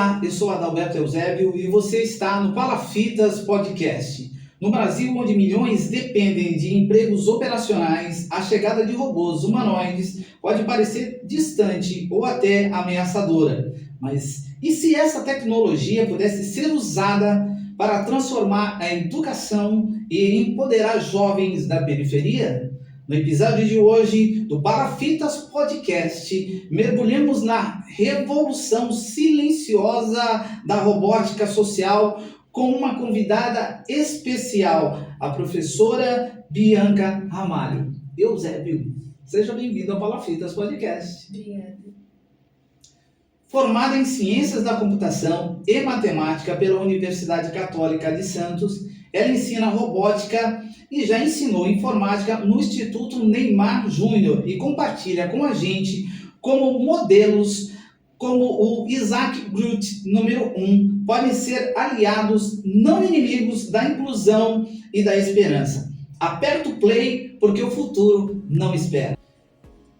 Olá, eu sou Adalberto Eusébio e você está no Palafitas Podcast. No Brasil, onde milhões dependem de empregos operacionais, a chegada de robôs humanoides pode parecer distante ou até ameaçadora. Mas e se essa tecnologia pudesse ser usada para transformar a educação e empoderar jovens da periferia? No episódio de hoje do Palafitas Podcast, mergulhamos na revolução silenciosa da robótica social com uma convidada especial, a professora Bianca Ramalho. Eusébio, seja bem-vindo ao Palafitas Podcast. Obrigada. Formada em Ciências da Computação e Matemática pela Universidade Católica de Santos, ela ensina robótica e já ensinou informática no Instituto Neymar Júnior e compartilha com a gente como modelos como o Isaac Groot número 1 podem ser aliados, não inimigos da inclusão e da esperança. Aperta o play porque o futuro não espera.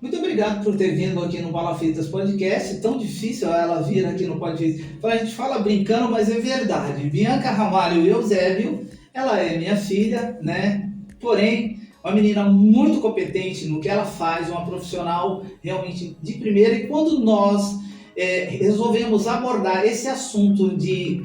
Muito obrigado por ter vindo aqui no Palafitas Podcast. Tão difícil ela vir aqui no podcast. A gente fala brincando, mas é verdade. Bianca Ramalho Eusébio, ela é minha filha, né? Porém, uma menina muito competente no que ela faz, uma profissional realmente de primeira. E quando nós resolvemos abordar esse assunto de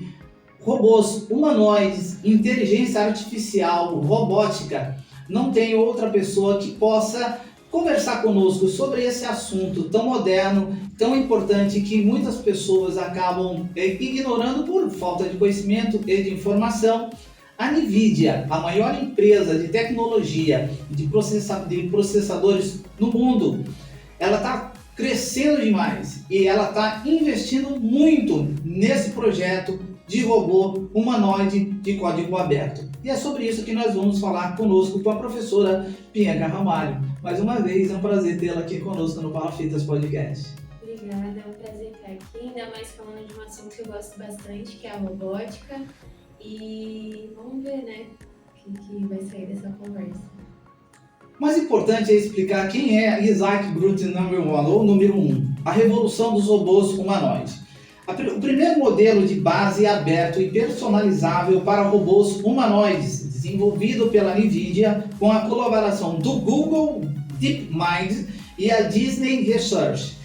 robôs humanoides, inteligência artificial, robótica, não tem outra pessoa que possa conversar conosco sobre esse assunto tão moderno, tão importante, que muitas pessoas acabam ignorando por falta de conhecimento e de informação. A NVIDIA, a maior empresa de tecnologia de processadores no mundo, ela está crescendo demais e ela está investindo muito nesse projeto de robô humanoide de código aberto. E é sobre isso que nós vamos falar conosco com a professora Bianca Ramalho. Mais uma vez, é um prazer tê-la aqui conosco no Palafitas Podcast. Obrigada, é um prazer estar aqui, ainda mais falando de um assunto que eu gosto bastante, que é a robótica. E vamos ver, né, o que vai sair dessa conversa. O mais importante é explicar quem é Isaac Groot número 1, ou número 1, a revolução dos robôs humanoides. O primeiro modelo de base aberto e personalizável para robôs humanoides, desenvolvido pela NVIDIA com a colaboração do Google DeepMind e a Disney Research.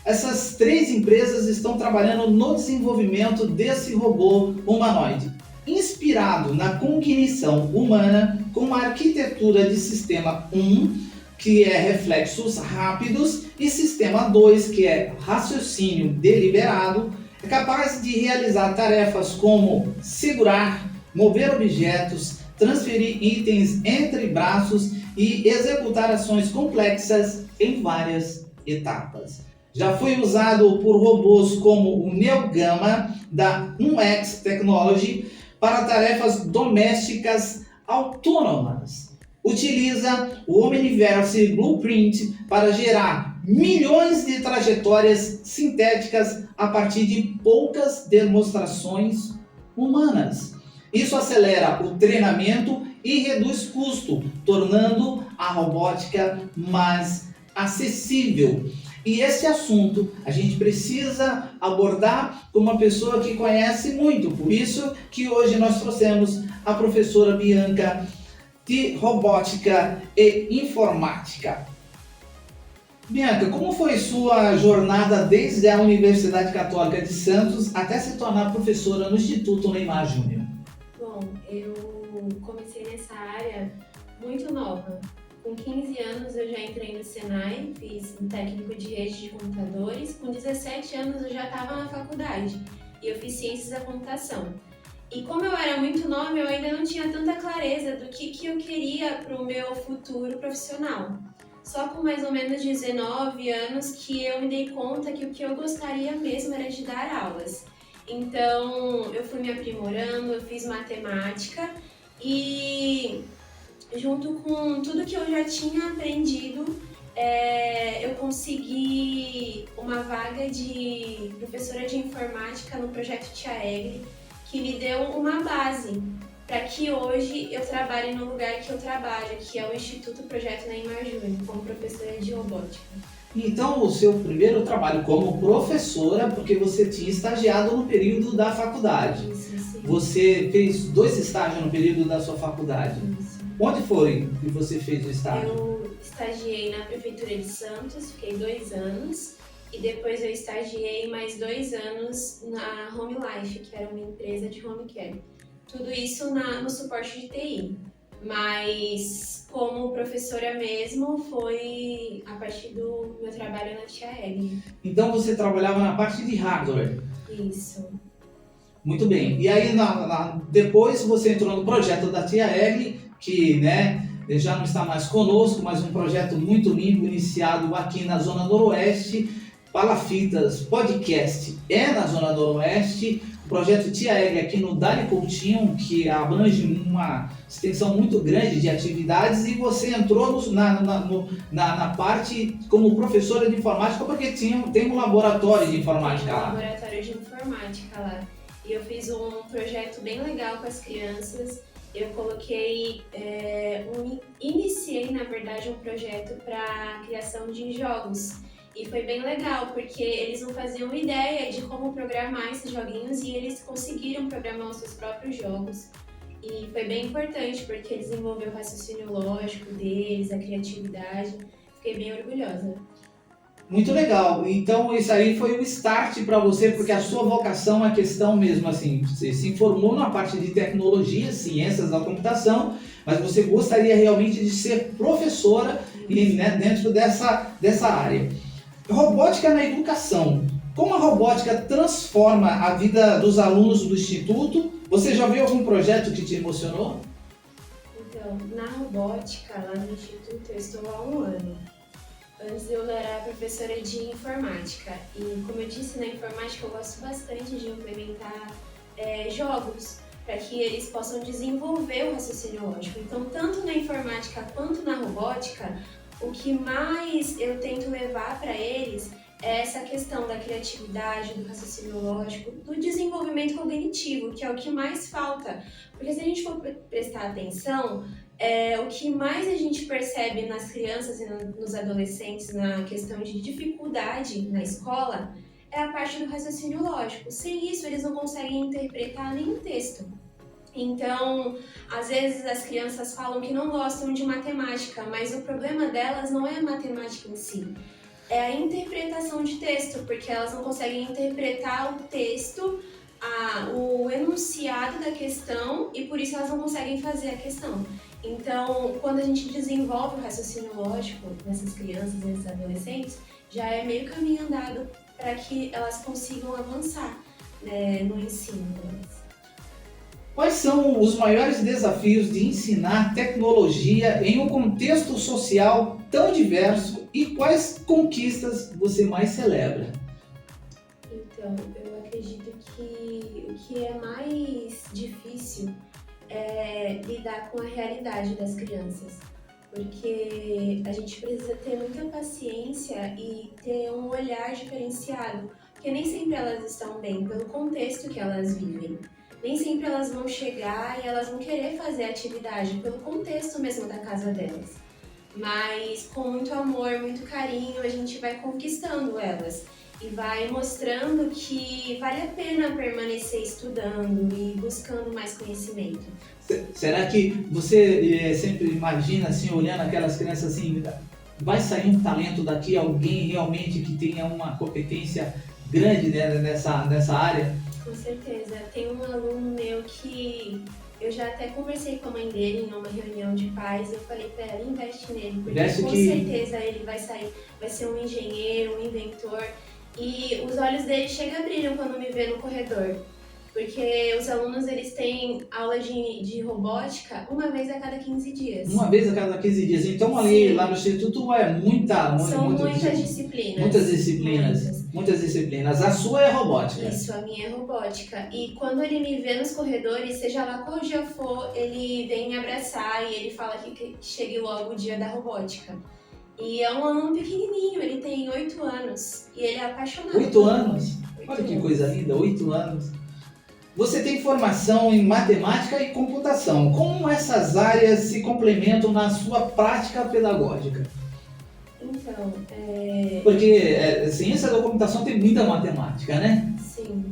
Essas três empresas estão trabalhando no desenvolvimento desse robô humanoide, inspirado na cognição humana com uma arquitetura de sistema 1, que é reflexos rápidos, e sistema 2, que é raciocínio deliberado, é capaz de realizar tarefas como segurar, mover objetos, transferir itens entre braços e executar ações complexas em várias etapas. Já foi usado por robôs como o NeoGamma da 1X Technology para tarefas domésticas autônomas. Utiliza o Omniverse Blueprint para gerar milhões de trajetórias sintéticas a partir de poucas demonstrações humanas. Isso acelera o treinamento e reduz custo, tornando a robótica mais acessível. E esse assunto a gente precisa abordar com uma pessoa que conhece muito. Por isso que hoje nós trouxemos a professora Bianca de Robótica e Informática. Bianca, como foi sua jornada desde a Universidade Católica de Santos até se tornar professora no Instituto Neymar Júnior? Bom, eu comecei nessa área muito nova. Com 15 anos eu já entrei no Senai, fiz um técnico de rede de computadores. Com 17 anos eu já estava na faculdade e eu fiz ciências da computação. E como eu era muito nova, eu ainda não tinha tanta clareza do que eu queria para o meu futuro profissional. Só com mais ou menos 19 anos que eu me dei conta que o que eu gostaria mesmo era de dar aulas. Então eu fui me aprimorando, eu fiz matemática e junto com tudo que eu já tinha aprendido, eu consegui uma vaga de professora de informática no projeto Tia Egre, que me deu uma base para que hoje eu trabalhe no lugar que eu trabalho, que é o Instituto Projeto Neymar Júnior, como professora de robótica. Então, o seu primeiro trabalho como professora, porque você tinha estagiado no período da faculdade. Isso, sim. Você fez 2 estágios no período da sua faculdade. Isso. Onde foi que você fez o estágio? Eu estagiei na Prefeitura de Santos, fiquei 2 anos. E depois eu estagiei mais 2 anos na Home Life, que era uma empresa de home care. Tudo isso no suporte de TI. Mas como professora mesmo foi a partir do meu trabalho na Tia Egg. Então você trabalhava na parte de hardware. Isso. Muito bem. E aí depois você entrou no projeto da Tia Egg, que já não está mais conosco, mas um projeto muito lindo, iniciado aqui na Zona Noroeste. Palafitas Podcast é na Zona Noroeste, o projeto Tia Egg aqui no Dali Coutinho, que abrange uma extensão muito grande de atividades, e você entrou na parte como professora de informática, porque tem um laboratório de informática lá. Tem um laboratório de informática lá. E eu fiz um projeto bem legal com as crianças. Eu iniciei, na verdade, um projeto para criação de jogos. E foi bem legal, porque eles não faziam ideia de como programar esses joguinhos e eles conseguiram programar os seus próprios jogos. E foi bem importante, porque desenvolveu o raciocínio lógico deles, a criatividade. Fiquei bem orgulhosa. Muito legal. Então isso aí foi o start para você, porque a sua vocação é questão mesmo assim, você se formou na parte de tecnologia, ciências da computação, mas você gostaria realmente de ser professora dentro dessa área. Robótica na educação. Como a robótica transforma a vida dos alunos do Instituto? Você já viu algum projeto que te emocionou? Então, na robótica, lá no Instituto, eu estou há 1 ano. Antes eu era professora de informática. E, como eu disse, na informática eu gosto bastante de implementar jogos para que eles possam desenvolver o raciocínio lógico. Então, tanto na informática quanto na robótica, o que mais eu tento levar para eles é essa questão da criatividade, do raciocínio lógico, do desenvolvimento cognitivo, que é o que mais falta. Porque se a gente for prestar atenção, o que mais a gente percebe nas crianças e nos adolescentes na questão de dificuldade na escola é a parte do raciocínio lógico. Sem isso, eles não conseguem interpretar nenhum texto. Então, às vezes as crianças falam que não gostam de matemática, mas o problema delas não é a matemática em si, é a interpretação de texto, porque elas não conseguem interpretar o texto, o enunciado da questão, e por isso elas não conseguem fazer a questão. Então, quando a gente desenvolve o raciocínio lógico nessas crianças, nesses adolescentes, já é meio caminho andado para que elas consigam avançar no ensino delas. Quais são os maiores desafios de ensinar tecnologia em um contexto social tão diverso e quais conquistas você mais celebra? Então, eu acredito que o que é mais difícil é lidar com a realidade das crianças, porque a gente precisa ter muita paciência e ter um olhar diferenciado, porque nem sempre elas estão bem pelo contexto que elas vivem. Nem sempre elas vão chegar e elas vão querer fazer atividade pelo contexto mesmo da casa delas. Mas com muito amor, muito carinho, a gente vai conquistando elas e vai mostrando que vale a pena permanecer estudando e buscando mais conhecimento. Será que você sempre imagina, assim, olhando aquelas crianças assim, vai sair um talento daqui, alguém realmente que tenha uma competência grande nessa área? Com certeza. Tem um aluno meu que eu já até conversei com a mãe dele em uma reunião de pais. Eu falei pra ela, investe nele, porque com certeza ele vai ser um engenheiro, um inventor. E os olhos dele chegam a brilhar quando me vê no corredor. Porque os alunos, eles têm aula de robótica uma vez a cada 15 dias. Uma vez a cada 15 dias. Então ali, lá no Instituto, São muitas disciplinas. Muitas disciplinas. A sua é robótica. Isso, a minha é robótica. E quando ele me vê nos corredores, seja lá qual dia for, ele vem me abraçar e ele fala que chegue logo o dia da robótica. E é um aluno pequenininho, ele tem 8 anos. E ele é apaixonado. 8 anos? Olha que coisa linda, 8 anos. Você tem formação em matemática e computação. Como essas áreas se complementam na sua prática pedagógica? Então, Porque ciência da computação tem muita matemática, né? sim.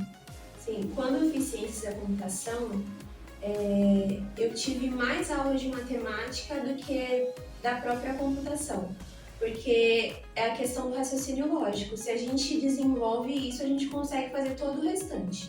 Quando eu fiz ciência da computação, eu tive mais aulas de matemática do que da própria computação. Porque é a questão do raciocínio lógico. Se a gente desenvolve isso, a gente consegue fazer todo o restante.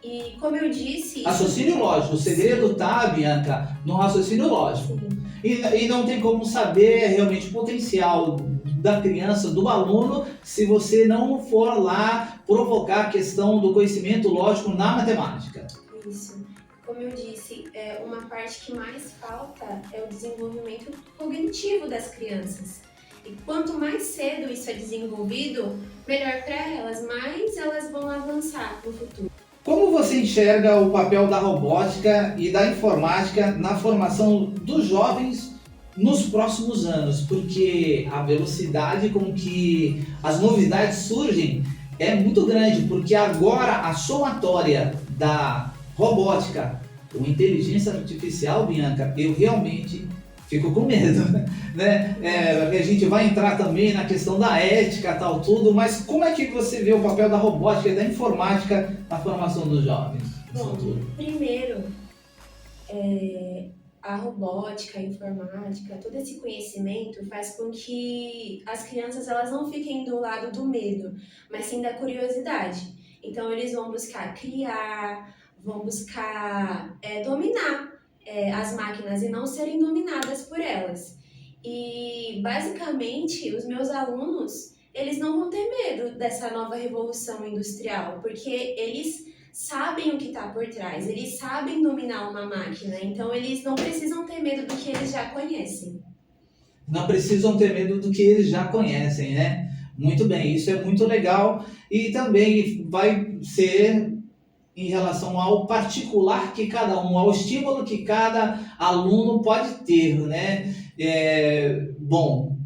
E como eu disse... Raciocínio lógico. O segredo tá, Bianca, no raciocínio lógico. Sim. E não tem como saber realmente o potencial da criança, do aluno, se você não for lá provocar a questão do conhecimento lógico na matemática. Isso. Como eu disse, uma parte que mais falta é o desenvolvimento cognitivo das crianças. E quanto mais cedo isso é desenvolvido, melhor para elas, mais elas vão avançar no futuro. Como você enxerga o papel da robótica e da informática na formação dos jovens nos próximos anos? Porque a velocidade com que as novidades surgem é muito grande, porque agora a somatória da robótica com inteligência artificial, Bianca, eu realmente fico com medo, né? A gente vai entrar também na questão da ética, tal, tudo, mas como é que você vê o papel da robótica e da informática na formação dos jovens no Bom, futuro? primeiro, a robótica, a informática, todo esse conhecimento faz com que as crianças elas não fiquem do lado do medo, mas sim da curiosidade. Então eles vão buscar criar, vão buscar dominar as máquinas e não serem dominadas por elas. E basicamente os meus alunos eles não vão ter medo dessa nova revolução industrial, porque eles sabem o que está por trás, eles sabem dominar uma máquina, então eles não precisam ter medo do que eles já conhecem. Não precisam ter medo do que eles já conhecem, né? Muito bem, isso é muito legal e também vai ser em relação ao particular que cada um, ao estímulo que cada aluno pode ter, né? Bom,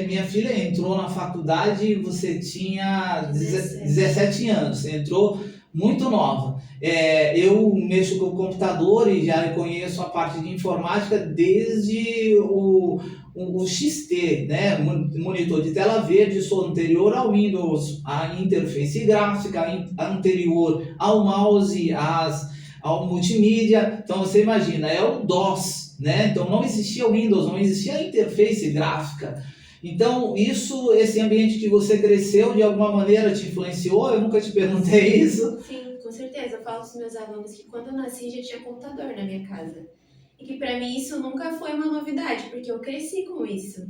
minha filha entrou na faculdade, você tinha 17 anos, você entrou muito nova. Eu mexo com o computador e já conheço a parte de informática desde o XT, né? Monitor de tela verde, sou anterior ao Windows, a interface gráfica, anterior ao mouse, ao multimídia. Então você imagina, é o DOS, né? Então não existia o Windows, não existia a interface gráfica. Então esse ambiente que você cresceu de alguma maneira te influenciou? Eu nunca te perguntei isso. Sim, com certeza. Eu falo para os meus alunos que quando eu nasci já tinha computador na minha casa. E que para mim isso nunca foi uma novidade, porque eu cresci com isso.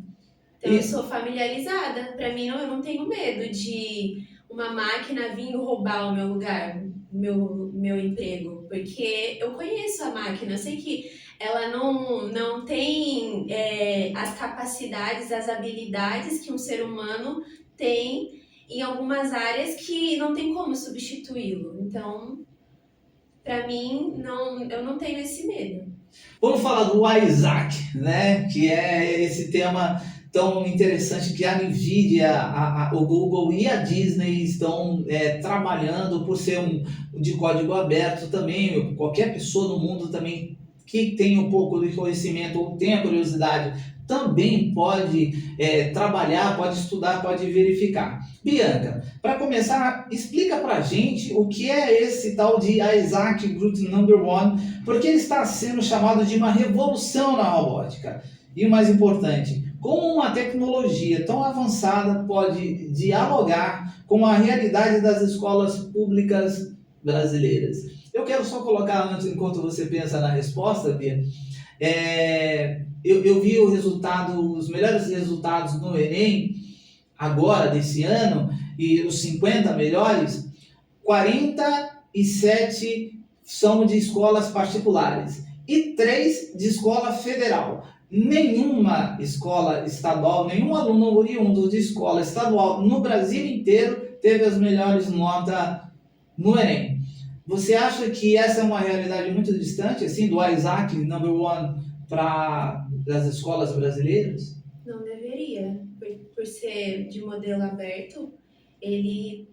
Então eu sou familiarizada. Para mim eu não tenho medo de uma máquina vir roubar o meu lugar, meu emprego, porque eu conheço a máquina, eu sei que ela não tem as capacidades, as habilidades que um ser humano tem em algumas áreas que não tem como substituí-lo. Então, para mim, eu não tenho esse medo. Vamos falar do Isaac, né? Que é esse tema tão interessante que a Nvidia, o Google e a Disney estão trabalhando por ser de código aberto também. Qualquer pessoa no mundo também que tem um pouco de conhecimento ou tenha curiosidade também pode trabalhar, pode estudar, pode verificar. Bianca, para começar, explica para a gente o que é esse tal de Isaac Grut Number One, porque ele está sendo chamado de uma revolução na robótica. E o mais importante, como uma tecnologia tão avançada pode dialogar com a realidade das escolas públicas brasileiras. Eu quero só colocar antes, enquanto você pensa na resposta, Bia, eu vi os melhores resultados no Enem, agora, desse ano, e os 50 melhores, 47 são de escolas particulares e 3 de escola federal. Nenhuma escola estadual, nenhum aluno oriundo de escola estadual no Brasil inteiro teve as melhores notas no Enem. Você acha que essa é uma realidade muito distante, assim, do Isaac Number One para as escolas brasileiras? Não deveria, por ser de modelo aberto, ele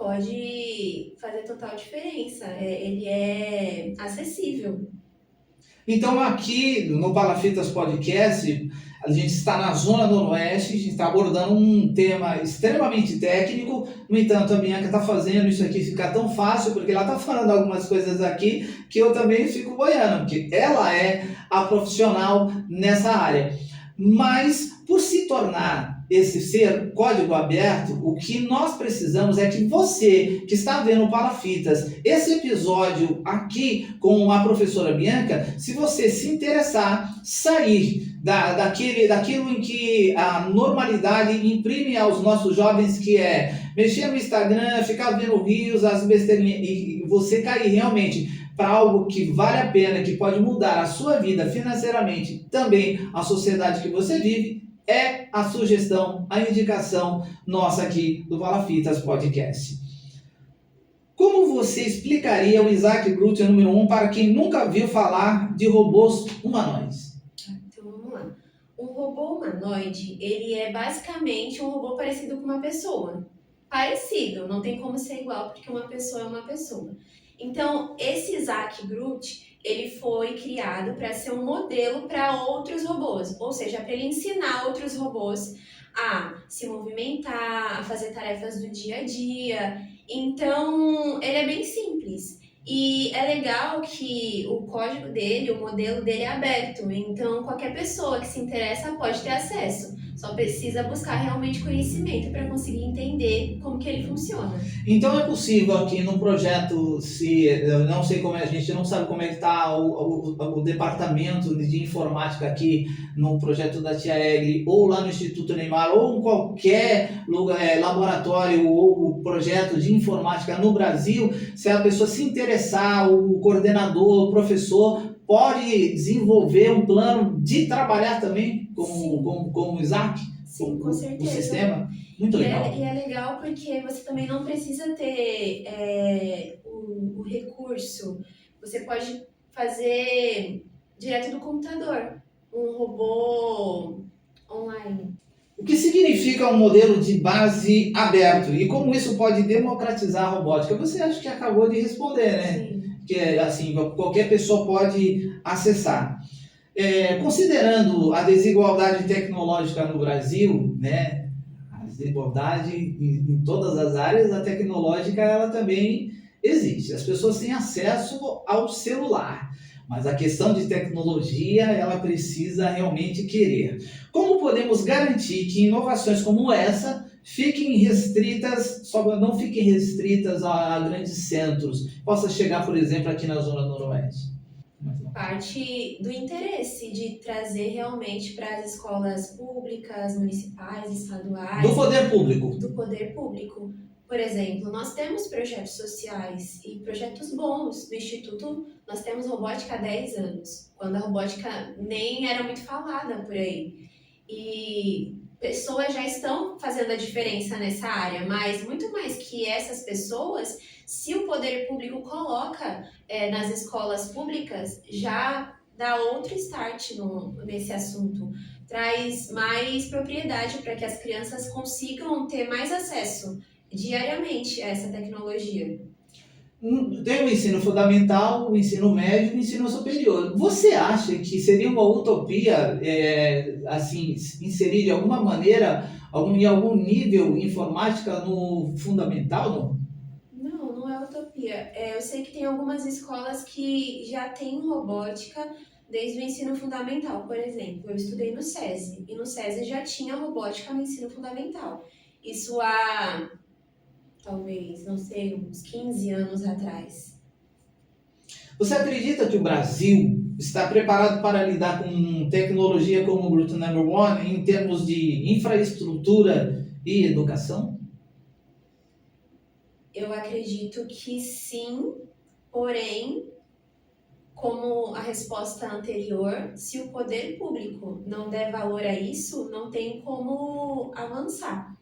pode fazer total diferença. Ele é acessível. Então, aqui no Palafitas Podcast, a gente está na Zona Noroeste, a gente está abordando um tema extremamente técnico. No entanto, a Bianca está fazendo isso aqui ficar tão fácil, porque ela está falando algumas coisas aqui que eu também fico boiando, porque ela é a profissional nessa área. Mas, por se tornar esse ser código aberto, o que nós precisamos é que você que está vendo o Palafitas, esse episódio aqui com a professora Bianca, se você se interessar, sair daquilo em que a normalidade imprime aos nossos jovens, que é mexer no Instagram, ficar vendo rios, as besteirinhas, e você cair realmente para algo que vale a pena, que pode mudar a sua vida financeiramente, também a sociedade que você vive, é a sugestão, a indicação nossa aqui do Palafitas Podcast. Como você explicaria o Isaac Gruther número 1 para quem nunca viu falar de robôs humanoides? Então vamos lá. Um robô humanoide, ele é basicamente um robô parecido com uma pessoa. Parecido, não tem como ser igual, porque uma pessoa é uma pessoa. Então, esse Isaac Gruther, ele foi criado para ser um modelo para outros robôs, ou seja, para ele ensinar outros robôs a se movimentar, a fazer tarefas do dia a dia. Então, ele é bem simples. E é legal que o código dele, o modelo dele é aberto, então qualquer pessoa que se interessa pode ter acesso. Só precisa buscar realmente conhecimento para conseguir entender como que ele funciona. Então é possível aqui no projeto, se eu não sei como é, a gente não sabe como é que está o departamento de informática aqui no projeto da Tia Egli, ou lá no Instituto Neymar, ou em qualquer lugar, laboratório ou projeto de informática no Brasil, se a pessoa se interessar, o coordenador, o professor, pode desenvolver um plano de trabalhar também como o Isaac? Sim, com certeza. O sistema? Muito legal. E é legal porque você também não precisa ter o recurso. Você pode fazer direto do computador, um robô online. O que significa um modelo de base aberto e como isso pode democratizar a robótica? Você acha que acabou de responder, né? Sim. Que assim, qualquer pessoa pode acessar. Considerando a desigualdade tecnológica no Brasil, né, a desigualdade em todas as áreas, a tecnológica ela também existe. As pessoas têm acesso ao celular, mas a questão de tecnologia ela precisa realmente querer. Como podemos garantir que inovações como essa fiquem restritas, não fiquem restritas a grandes centros, possa chegar, por exemplo, aqui na Zona Noroeste? Parte do interesse de trazer realmente para as escolas públicas, municipais, estaduais. Do poder público. Do poder público. Por exemplo, nós temos projetos sociais e projetos bons. No Instituto, nós temos robótica há 10 anos, quando a robótica nem era muito falada por aí. E pessoas já estão fazendo a diferença nessa área, mas muito mais que essas pessoas, se o poder público coloca nas escolas públicas, já dá outro start nesse assunto. Traz mais propriedade para que as crianças consigam ter mais acesso diariamente a essa tecnologia. Tem o ensino fundamental, o ensino médio e o ensino superior. Você acha que seria uma utopia assim, inserir de alguma maneira, em algum nível, informática no fundamental? Não é utopia. Eu sei que tem algumas escolas que já têm robótica desde o ensino fundamental, por exemplo. Eu estudei no SESI, e no SESI já tinha robótica no ensino fundamental. Isso há, talvez, não sei, uns 15 anos atrás. Você acredita que o Brasil está preparado para lidar com tecnologia como o Gruther Number One em termos de infraestrutura e educação? Eu acredito que sim, porém, como a resposta anterior, se o poder público não der valor a isso, não tem como avançar.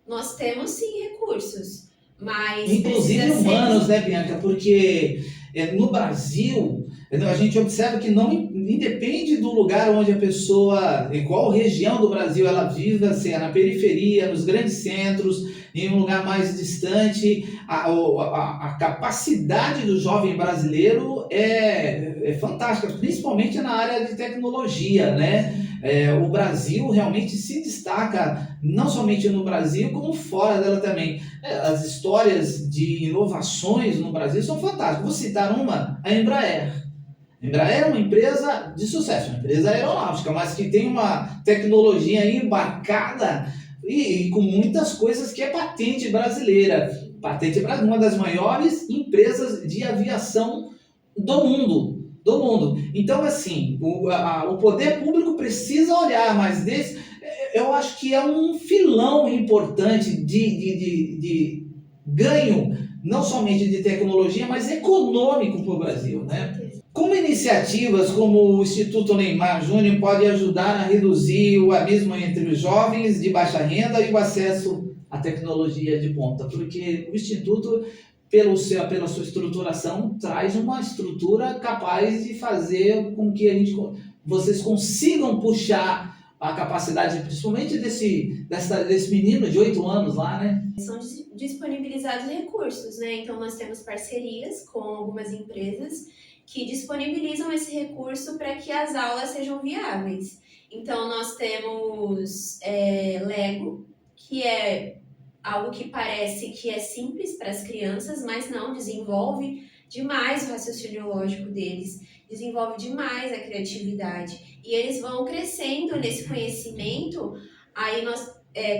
Nós temos sim recursos, mas inclusive humanos, né, Bianca? Porque no Brasil a gente observa que independe do lugar onde a pessoa, em qual região do Brasil ela vive, se é na periferia, nos grandes centros, em um lugar mais distante, a capacidade do jovem brasileiro é fantástica, principalmente na área de tecnologia, né? O Brasil realmente se destaca, não somente no Brasil, como fora dela também. As histórias de inovações no Brasil são fantásticas. Vou citar uma, a Embraer. A Embraer é uma empresa de sucesso, uma empresa aeronáutica, mas que tem uma tecnologia aí embarcada e com muitas coisas que é patente brasileira. Patente brasileira, uma das maiores empresas de aviação do mundo. Então, assim, o poder público precisa olhar mais desse. Eu acho que é um filão importante de ganho, não somente de tecnologia, mas econômico para o Brasil, né? Como iniciativas como o Instituto Neymar Júnior pode ajudar a reduzir o abismo entre os jovens de baixa renda e o acesso à tecnologia de ponta? Porque o Instituto, pela sua estruturação, traz uma estrutura capaz de fazer com que vocês consigam puxar a capacidade, principalmente desse menino de 8 anos lá, né? São disponibilizados recursos, né? Então nós temos parcerias com algumas empresas que disponibilizam esse recurso para que as aulas sejam viáveis. Então nós temos Lego, que é algo que parece que é simples para as crianças, mas não, desenvolve demais o raciocínio lógico deles, desenvolve demais a criatividade. E eles vão crescendo nesse conhecimento, aí nós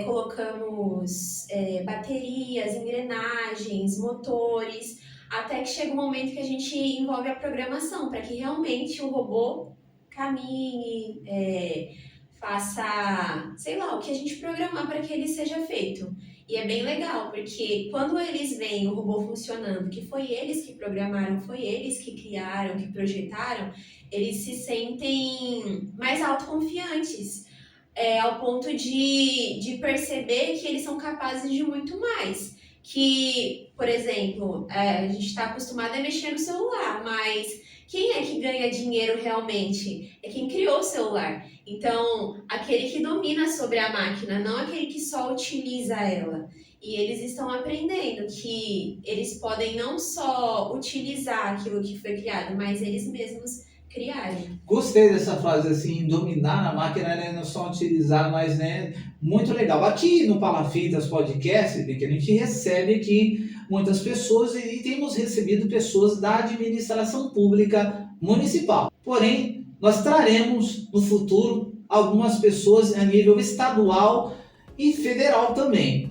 colocamos baterias, engrenagens, motores, até que chega um momento que a gente envolve a programação, para que realmente o robô caminhe, faça, sei lá, o que a gente programar para que ele seja feito. E é bem legal, porque quando eles veem o robô funcionando, que foi eles que programaram, foi eles que criaram, que projetaram, eles se sentem mais autoconfiantes, ao ponto de perceber que eles são capazes de muito mais. Que, por exemplo, a gente está acostumado a mexer no celular, mas quem é que ganha dinheiro realmente? É quem criou o celular. Então, aquele que domina sobre a máquina, não aquele que só utiliza ela. E eles estão aprendendo que eles podem não só utilizar aquilo que foi criado, mas eles mesmos criarem. Gostei dessa frase, assim, dominar a máquina, né? Não só utilizar, mas, né? Muito legal. Aqui no Palafitas Podcast, que a gente recebe aqui muitas pessoas e temos recebido pessoas da administração pública municipal. Porém, nós traremos no futuro algumas pessoas a nível estadual e federal também.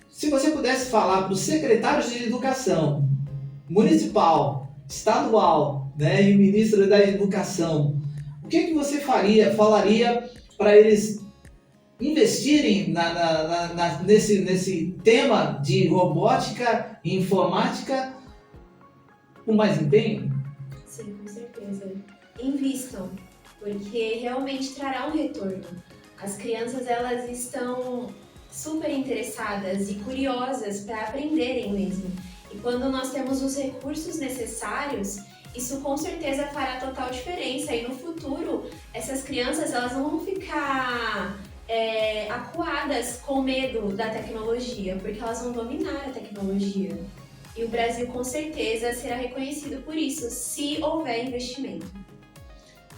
Se você pudesse falar para os secretários de educação municipal, estadual, né, e o ministro da educação, o que você falaria para eles investirem nesse tema de robótica e informática com mais empenho? Sim, com certeza. Invistam, porque realmente trará um retorno. As crianças, elas estão super interessadas e curiosas para aprenderem mesmo. E quando nós temos os recursos necessários, isso com certeza fará total diferença. E no futuro, essas crianças, elas não vão ficar acuadas com medo da tecnologia, porque elas vão dominar a tecnologia. E o Brasil com certeza será reconhecido por isso, se houver investimento.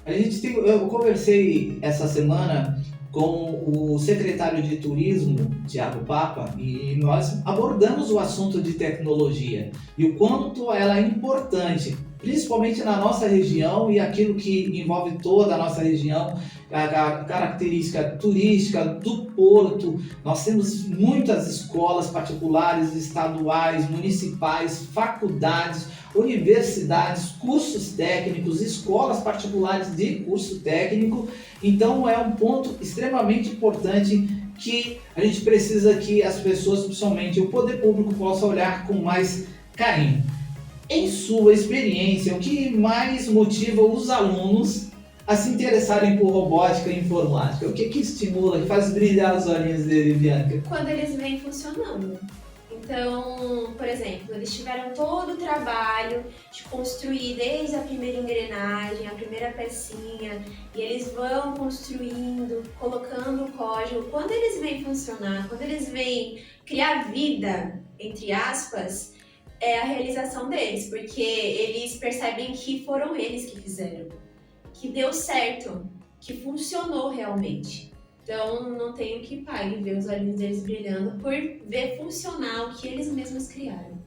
Eu conversei essa semana com o secretário de Turismo, Thiago Papa, e nós abordamos o assunto de tecnologia e o quanto ela é importante, principalmente na nossa região e aquilo que envolve toda a nossa região, a característica turística do Porto. Nós temos muitas escolas particulares, estaduais, municipais, faculdades, universidades, cursos técnicos, escolas particulares de curso técnico. Então é um ponto extremamente importante que a gente precisa que as pessoas, principalmente o poder público, possa olhar com mais carinho. Em sua experiência, o que mais motiva os alunos a se interessarem por robótica e informática? O que estimula, que faz brilhar os olhinhos dele, Bianca? Quando eles vêm funcionando. Então, por exemplo, eles tiveram todo o trabalho de construir desde a primeira engrenagem, a primeira pecinha, e eles vão construindo, colocando o código. Quando eles vêm funcionar, quando eles vêm criar vida, entre aspas, é a realização deles, porque eles percebem que foram eles que fizeram, que deu certo, que funcionou realmente. Então, não tem o que pague ver os olhos deles brilhando por ver funcionar o que eles mesmos criaram.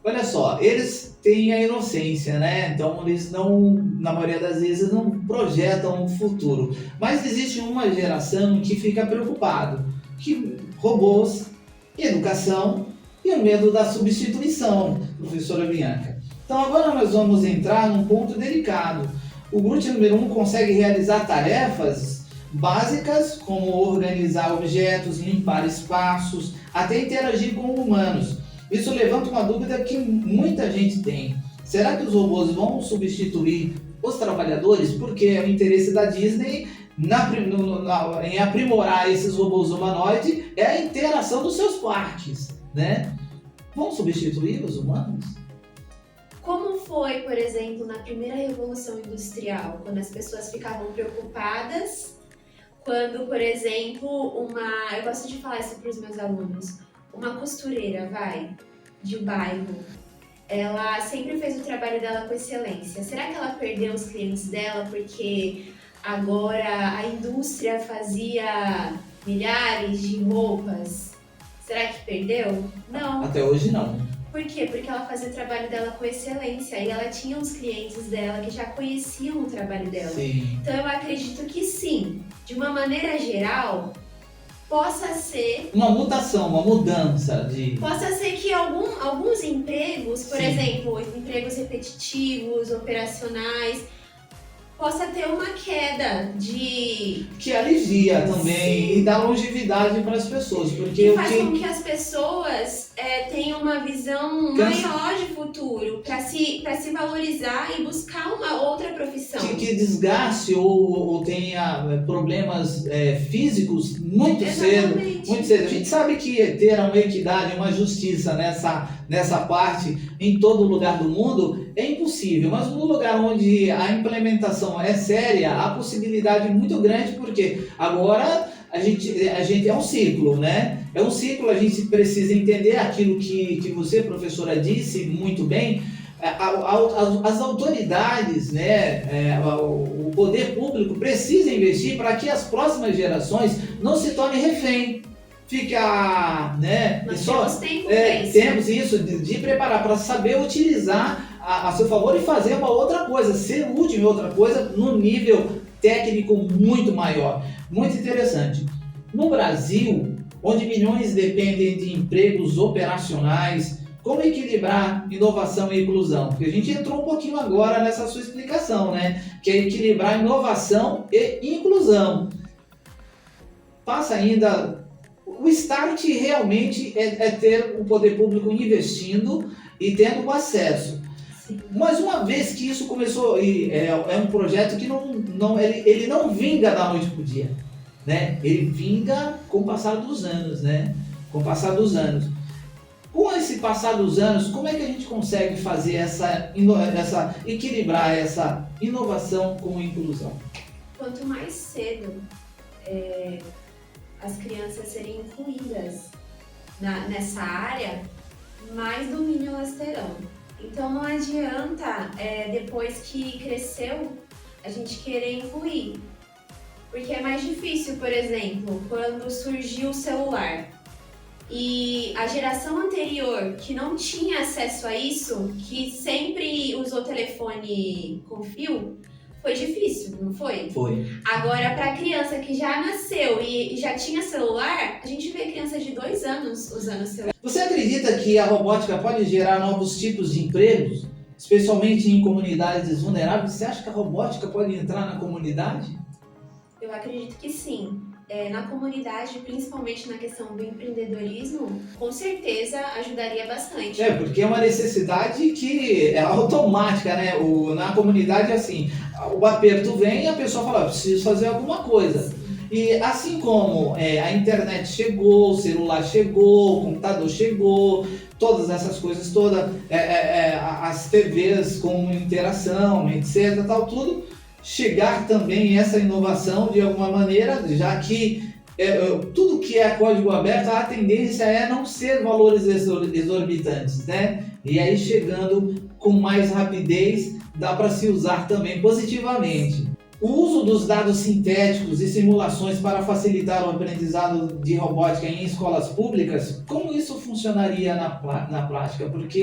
Olha só, eles têm a inocência, né? Então eles não, na maioria das vezes, não projetam o futuro. Mas existe uma geração que fica preocupado, que robôs, educação e o medo da substituição, professora Bianca. Então agora nós vamos entrar num ponto delicado. O GRUT número 1 consegue realizar tarefas básicas como organizar objetos, limpar espaços, até interagir com humanos. Isso levanta uma dúvida que muita gente tem. Será que os robôs vão substituir os trabalhadores? Porque o interesse da Disney em aprimorar esses robôs humanoides é a interação dos seus parques, né? Vão substituir os humanos? Como foi, por exemplo, na primeira Revolução Industrial, quando as pessoas ficavam preocupadas, quando, por exemplo, eu gosto de falar isso para os meus alunos, uma costureira, de bairro, ela sempre fez o trabalho dela com excelência. Será que ela perdeu os clientes dela porque agora a indústria fazia milhares de roupas? Será que perdeu? Não. Até hoje não. Por quê? Porque ela fazia o trabalho dela com excelência e ela tinha os clientes dela que já conheciam o trabalho dela. Sim. Então eu acredito que sim, de uma maneira geral, possa ser uma mutação, uma mudança de... Possa ser que alguns empregos, por exemplo, empregos repetitivos, operacionais, possa ter uma queda de... Que alivia também e dá longevidade para as pessoas. Porque e faz com que as pessoas tenham uma visão maior de futuro, para se valorizar e buscar uma outra profissão. Que desgaste ou tenha problemas físicos muito cedo. Muito cedo. A gente sabe que ter uma equidade, uma justiça nessa parte em todo lugar do mundo é impossível, mas no lugar onde a implementação é séria, há possibilidade muito grande, porque agora a gente é um ciclo, né? É um ciclo, a gente precisa entender aquilo que você, professora, disse muito bem. As autoridades, né, o poder público precisa investir para que as próximas gerações não se tornem refém. Fica, né? Nós temos isso de preparar para saber utilizar a seu favor e fazer uma outra coisa, ser útil em outra coisa num nível técnico muito maior. Muito interessante. No Brasil, onde milhões dependem de empregos operacionais, como equilibrar inovação e inclusão? Porque a gente entrou um pouquinho agora nessa sua explicação, né? Que é equilibrar inovação e inclusão. Passa ainda... O start realmente é ter o poder público investindo e tendo o acesso. Sim. Mas uma vez que isso começou, é um projeto que ele não vinga da noite para o dia, né? Ele vinga com o passar dos anos, né? Com o passar dos anos. Com esse passar dos anos, como é que a gente consegue fazer equilibrar essa inovação com inclusão? Quanto mais cedo as crianças serem incluídas nessa área, mais domínio elas terão. Então não adianta, depois que cresceu, a gente querer incluir. Porque é mais difícil, por exemplo, quando surgiu o celular. E a geração anterior, que não tinha acesso a isso, que sempre usou telefone com fio, foi difícil, não foi? Foi. Agora, para a criança que já nasceu e já tinha celular, a gente vê crianças de 2 anos usando celular. Você acredita que a robótica pode gerar novos tipos de empregos, especialmente em comunidades vulneráveis? Você acha que a robótica pode entrar na comunidade? Eu acredito que sim. Na comunidade, principalmente na questão do empreendedorismo, com certeza ajudaria bastante. Porque é uma necessidade que é automática, né? Na comunidade, assim, o aperto vem e a pessoa fala, preciso fazer alguma coisa. E assim como a internet chegou, o celular chegou, o computador chegou, todas essas coisas todas, as TVs com interação, etc, tal, tudo, chegar também essa inovação de alguma maneira, já que tudo que é código aberto, a tendência é não ser valores exorbitantes, né? E aí chegando com mais rapidez, dá para se usar também positivamente. O uso dos dados sintéticos e simulações para facilitar o aprendizado de robótica em escolas públicas, como isso funcionaria na prática? Porque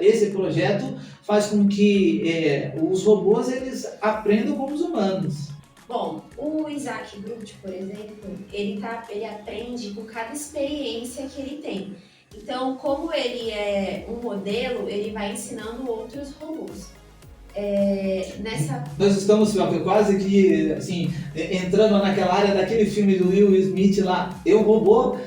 esse projeto faz com que os robôs eles aprendam como os humanos. Bom, o Isaac Groot, por exemplo, ele aprende com cada experiência que ele tem. Então, como ele é um modelo, ele vai ensinando outros robôs. Nós estamos quase que assim, entrando naquela área daquele filme do Will Smith lá, Eu, Robô,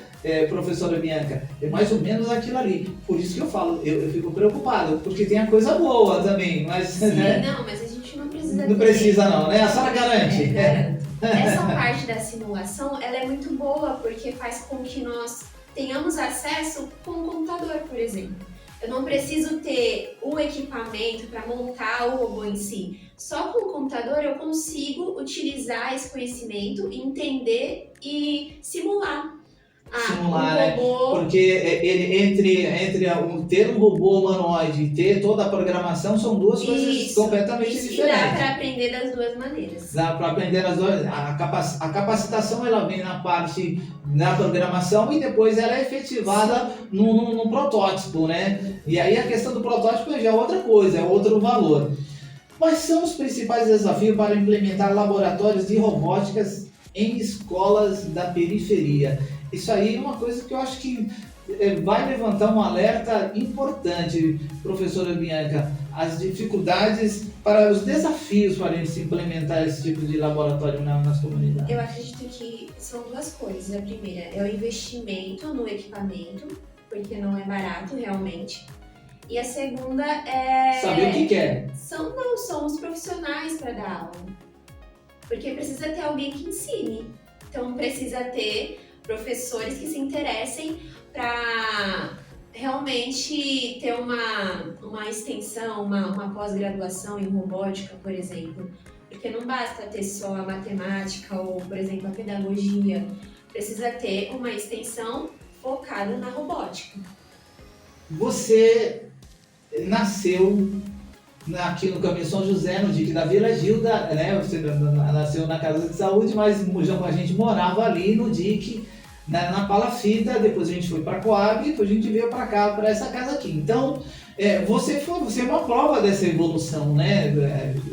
professora Bianca, é mais ou menos aquilo ali. Por isso que eu falo, eu fico preocupado, porque tem a coisa boa também, mas... Sim, né? não, mas a gente não precisa... Não precisa não, né? A senhora garante. Garanto. Essa parte da simulação, ela é muito boa, porque faz com que nós tenhamos acesso com o computador, por exemplo. Eu não preciso ter o equipamento para montar o robô em si. Só com o computador eu consigo utilizar esse conhecimento, entender e simular. Simular, um robô... né? Porque ele, entre ter um robô humanoide e ter toda a programação são duas coisas completamente diferentes. Dá para aprender das duas maneiras. Dá para aprender das duas. A capacitação ela vem na parte da programação e depois ela é efetivada num protótipo, né? E aí a questão do protótipo já é outra coisa, é outro valor. Quais são os principais desafios para implementar laboratórios de robóticas em escolas da periferia? Isso aí é uma coisa que eu acho que vai levantar um alerta importante, professora Bianca, as dificuldades para os desafios para se implementar esse tipo de laboratório nas comunidades. Eu acredito que são duas coisas. A primeira é o investimento no equipamento, porque não é barato realmente. E a segunda é... saber o que quer. São os profissionais para dar aula. Porque precisa ter alguém que ensine. Então precisa ter professores que se interessem para realmente ter uma extensão, uma pós-graduação em robótica, por exemplo. Porque não basta ter só a matemática ou, por exemplo, a pedagogia. Precisa ter uma extensão focada na robótica. Você nasceu aqui no Caminho São José, no DIC da Vila Gilda, né? Você nasceu na Casa de Saúde, mas a gente morava ali no DIC, na Palafita, depois a gente foi para Coab, depois a gente veio para cá, para essa casa aqui. Então, você é uma prova dessa evolução, né?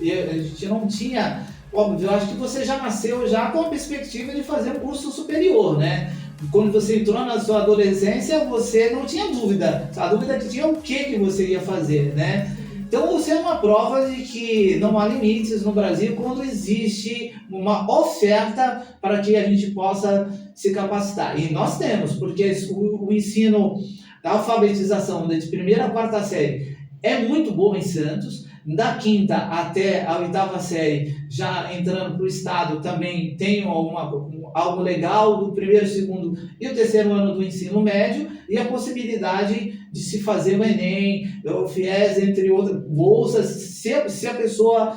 A gente não tinha, óbvio, eu acho que você já nasceu já com a perspectiva de fazer um curso superior, né? Quando você entrou na sua adolescência, você não tinha dúvida. A dúvida que tinha o que você ia fazer, né? Então você é uma prova de que não há limites no Brasil quando existe uma oferta para que a gente possa se capacitar. E nós temos, porque o ensino da alfabetização de primeira a quarta série é muito bom em Santos. Da quinta até a oitava série, já entrando para o estado, também tem algo legal do primeiro, segundo e o terceiro ano do ensino médio e a possibilidade de se fazer o Enem, o FIES, entre outras bolsas, se a pessoa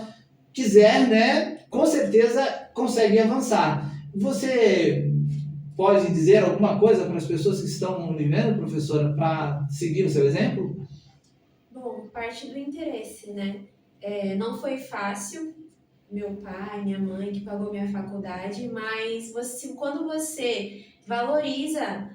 quiser, né, com certeza consegue avançar. Você pode dizer alguma coisa para as pessoas que estão vivendo, professora, para seguir o seu exemplo? Bom, parte do interesse, né? Não foi fácil, meu pai, minha mãe que pagou minha faculdade, mas quando você valoriza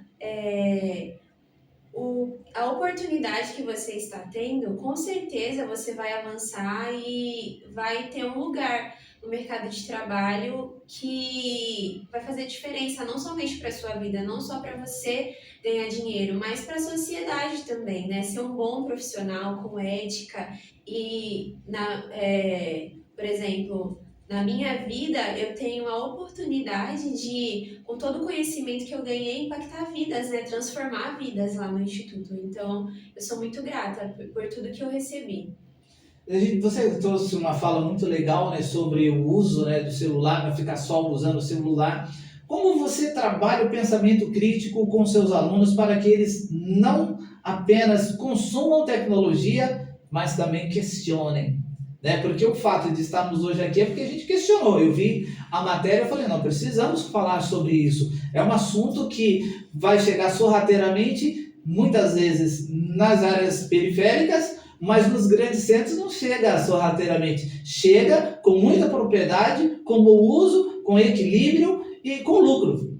a oportunidade que você está tendo, com certeza você vai avançar e vai ter um lugar no mercado de trabalho que vai fazer diferença não somente para a sua vida, não só para você ganhar dinheiro, mas para a sociedade também, né? Ser um bom profissional com ética e, por exemplo, na minha vida eu tenho a oportunidade de, com todo o conhecimento que eu ganhei, impactar vidas, né? Transformar vidas lá no Instituto. Então, eu sou muito grata por tudo que eu recebi. Você trouxe uma fala muito legal, né, sobre o uso, né, do celular, não ficar só usando o celular. Como você trabalha o pensamento crítico com seus alunos para que eles não apenas consumam tecnologia, mas também questionem? Né? Porque o fato de estarmos hoje aqui é porque a gente questionou. Eu vi a matéria e falei, não, precisamos falar sobre isso. É um assunto que vai chegar sorrateiramente, muitas vezes nas áreas periféricas, mas nos grandes centros não chega sorrateiramente. Chega com muita propriedade, com bom uso, com equilíbrio e com lucro.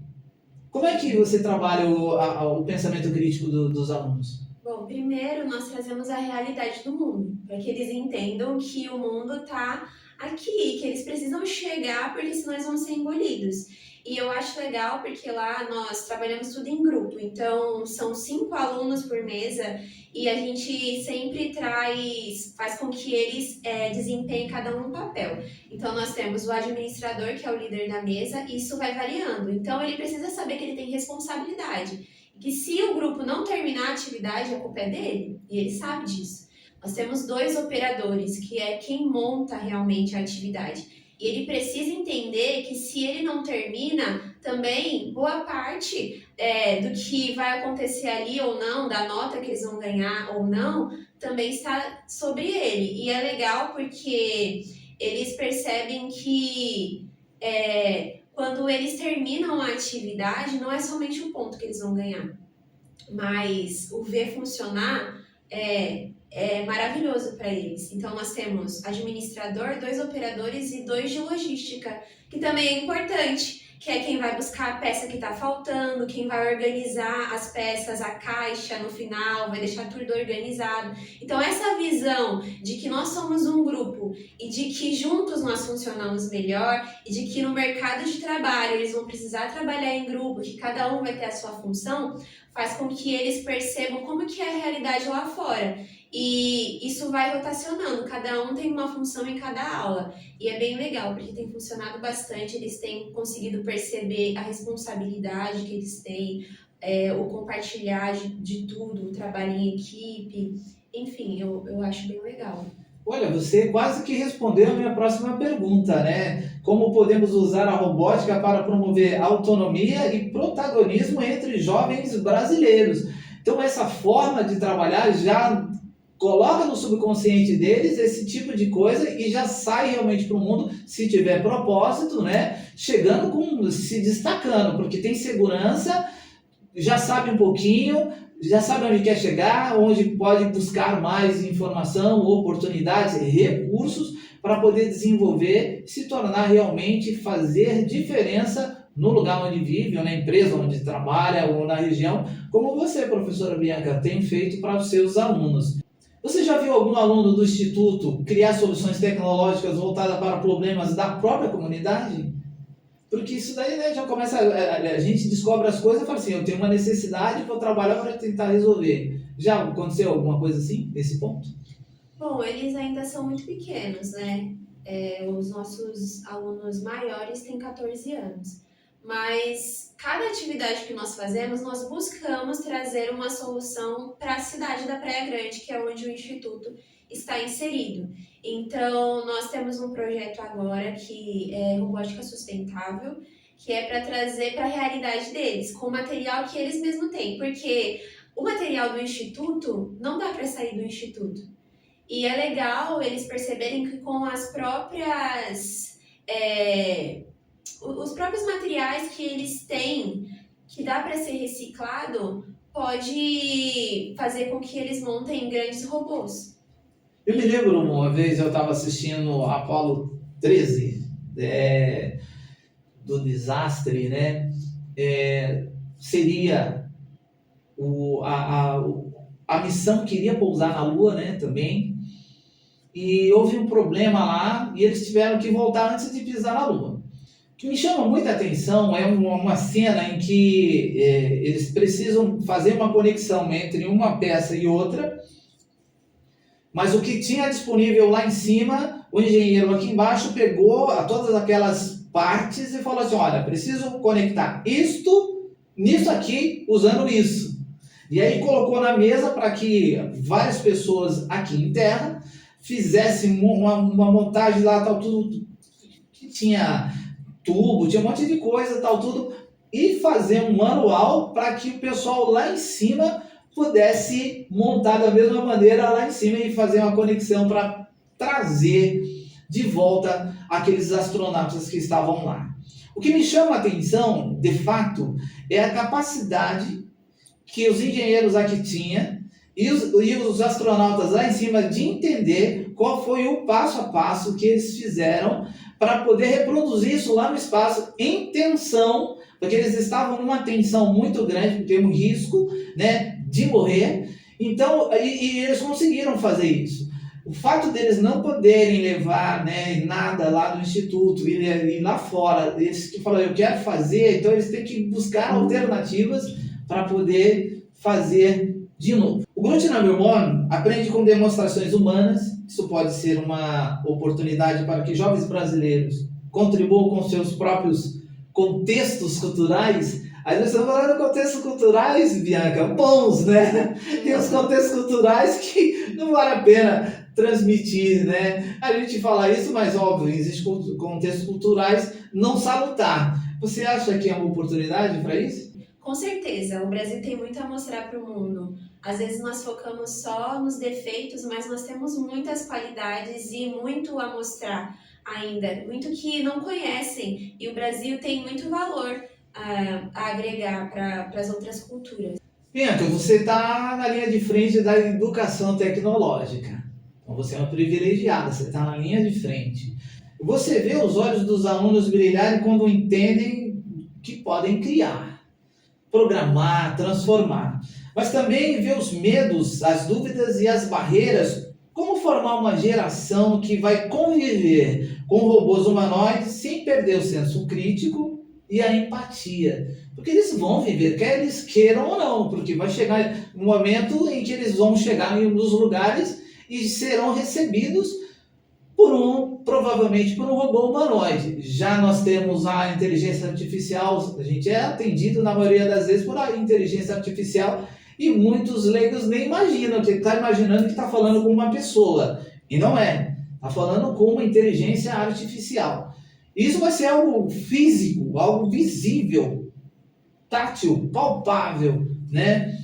Como é que você trabalha o pensamento crítico dos alunos? Bom, primeiro nós trazemos a realidade do mundo, para que eles entendam que o mundo está aqui, que eles precisam chegar, porque senão eles vão ser engolidos. E eu acho legal porque lá nós trabalhamos tudo em grupo, então são 5 alunos por mesa e a gente sempre faz com que eles desempenhem cada um papel. Então nós temos o administrador, que é o líder da mesa, e isso vai variando. Então ele precisa saber que ele tem responsabilidade, que se o grupo não terminar a atividade, a culpa é dele, e ele sabe disso. Nós temos 2 operadores, que é quem monta realmente a atividade. E ele precisa entender que se ele não termina, também boa parte do que vai acontecer ali ou não, da nota que eles vão ganhar ou não, também está sobre ele. E é legal porque eles percebem que quando eles terminam a atividade, não é somente o ponto que eles vão ganhar, mas o ver funcionar é maravilhoso para eles. Então nós temos administrador, 2 operadores e 2 de logística, que também é importante, que é quem vai buscar a peça que está faltando, quem vai organizar as peças, a caixa no final, vai deixar tudo organizado. Então essa visão de que nós somos um grupo e de que juntos nós funcionamos melhor e de que no mercado de trabalho eles vão precisar trabalhar em grupo, que cada um vai ter a sua função, faz com que eles percebam como que é a realidade lá fora. E isso vai rotacionando, cada um tem uma função em cada aula. E é bem legal, porque tem funcionado bastante, eles têm conseguido perceber a responsabilidade que eles têm, o compartilhar de tudo, o trabalho em equipe, enfim, eu acho bem legal. Olha, você quase que respondeu a minha próxima pergunta, né? Como podemos usar a robótica para promover autonomia e protagonismo entre jovens brasileiros? Então, essa forma de trabalhar já coloca no subconsciente deles esse tipo de coisa e já sai realmente para o mundo, se tiver propósito, né? Chegando se destacando, porque tem segurança, já sabe um pouquinho, já sabe onde quer chegar, onde pode buscar mais informação, oportunidades, recursos para poder desenvolver, se tornar realmente, fazer diferença no lugar onde vive, ou na empresa onde trabalha, ou na região, como você, professora Bianca, tem feito para os seus alunos. Você já viu algum aluno do Instituto criar soluções tecnológicas voltadas para problemas da própria comunidade? Porque isso daí, né, já começa, a gente descobre as coisas e fala assim, eu tenho uma necessidade, vou trabalhar para tentar resolver. Já aconteceu alguma coisa assim, nesse ponto? Bom, eles ainda são muito pequenos, né? Os nossos alunos maiores têm 14 anos. Mas cada atividade que nós fazemos, nós buscamos trazer uma solução para a cidade da Praia Grande, que é onde o Instituto está inserido. Então, nós temos um projeto agora que é robótica sustentável, que é para trazer para a realidade deles, com o material que eles mesmos têm, porque o material do Instituto não dá para sair do Instituto. E é legal eles perceberem que com as próprias... os próprios materiais que eles têm, que dá para ser reciclado, pode fazer com que eles montem grandes robôs. Eu me lembro uma vez eu estava assistindo Apollo 13, do desastre, né? Seria a missão que iria pousar na Lua, né? Também. E houve um problema lá e eles tiveram que voltar antes de pisar na Lua. O que me chama muita atenção é uma cena em que eles precisam fazer uma conexão entre uma peça e outra, mas o que tinha disponível lá em cima, o engenheiro aqui embaixo pegou todas aquelas partes e falou assim, olha, preciso conectar isto, nisso aqui, usando isso. E aí colocou na mesa para que várias pessoas aqui em terra fizesse uma montagem lá, tal, tudo que tinha tubo, tinha um monte de coisa, tal, tudo, e fazer um manual para que o pessoal lá em cima pudesse montar da mesma maneira lá em cima e fazer uma conexão para trazer de volta aqueles astronautas que estavam lá. O que me chama a atenção, de fato, é a capacidade que os engenheiros aqui tinham e os astronautas lá em cima de entender qual foi o passo a passo que eles fizeram para poder reproduzir isso lá no espaço em tensão, porque eles estavam numa tensão muito grande, porque tem um risco, né, de morrer. Então, e eles conseguiram fazer isso. O fato deles não poderem levar, né, nada lá do instituto e lá fora, eles que falam, eu quero fazer, então eles têm que buscar alternativas para poder fazer de novo. O Ground Number One aprende com demonstrações humanas. Isso pode ser uma oportunidade para que jovens brasileiros contribuam com seus próprios contextos culturais. Aí nós estamos falando de contextos culturais, Bianca, bons, né? Tem os contextos culturais que não vale a pena transmitir, né? A gente fala isso, mas óbvio, existem contextos culturais não salutar. Você acha que é uma oportunidade para isso? Com certeza, o Brasil tem muito a mostrar para o mundo. Às vezes nós focamos só nos defeitos, mas nós temos muitas qualidades e muito a mostrar ainda, muito que não conhecem. E o Brasil tem muito valor a agregar para as outras culturas. Bianca, você está na linha de frente da educação tecnológica. Então você é uma privilegiada, você está na linha de frente. Você vê os olhos dos alunos brilharem quando entendem que podem criar, programar, transformar. Mas também vê os medos, as dúvidas e as barreiras. Como formar uma geração que vai conviver com robôs humanoides sem perder o senso crítico e a empatia. Porque eles vão viver, quer eles queiram ou não, porque vai chegar um momento em que eles vão chegar em uns lugares e serão recebidos provavelmente por um robô humanoide. Já nós temos a inteligência artificial, a gente é atendido na maioria das vezes por a inteligência artificial e muitos leigos nem imaginam, que está imaginando que está falando com uma pessoa. E não é, está falando com uma inteligência artificial. Isso vai ser algo físico, algo visível, tátil, palpável, né?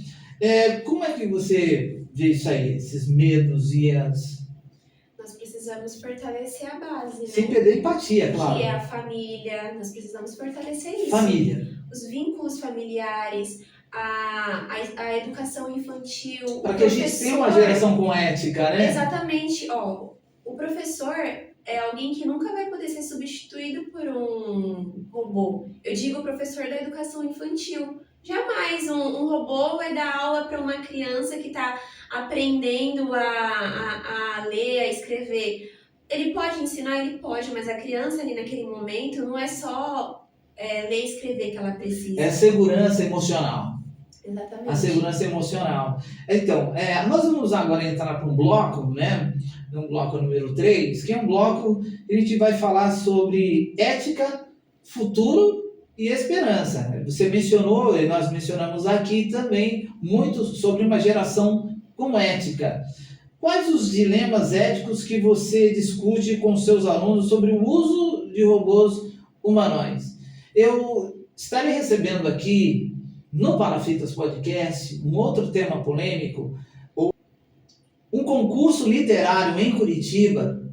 Como é que você vê isso aí, esses medos e as... Nós precisamos fortalecer a base, né? Sem perder empatia, claro. Que é a família, nós precisamos fortalecer isso. Família. Os vínculos familiares, a educação infantil. Para que a gente tenha uma geração com ética, né? Exatamente. Ó, o professor é alguém que nunca vai poder ser substituído por um robô. Eu digo o professor da educação infantil. Jamais um robô vai dar aula para uma criança que está aprendendo a ler, a escrever. Ele pode ensinar, ele pode, mas a criança ali naquele momento não é só ler e escrever que ela precisa. É segurança emocional. Exatamente. A segurança emocional. Então, nós vamos agora entrar para um bloco, né? Um bloco número 3, que é um bloco que a gente vai falar sobre ética, futuro e esperança. Você mencionou, e nós mencionamos aqui também, muito sobre uma geração com ética. Quais os dilemas éticos que você discute com seus alunos sobre o uso de robôs humanoides? Eu estarei recebendo aqui, no Palafitas Podcast, um outro tema polêmico, um concurso literário em Curitiba,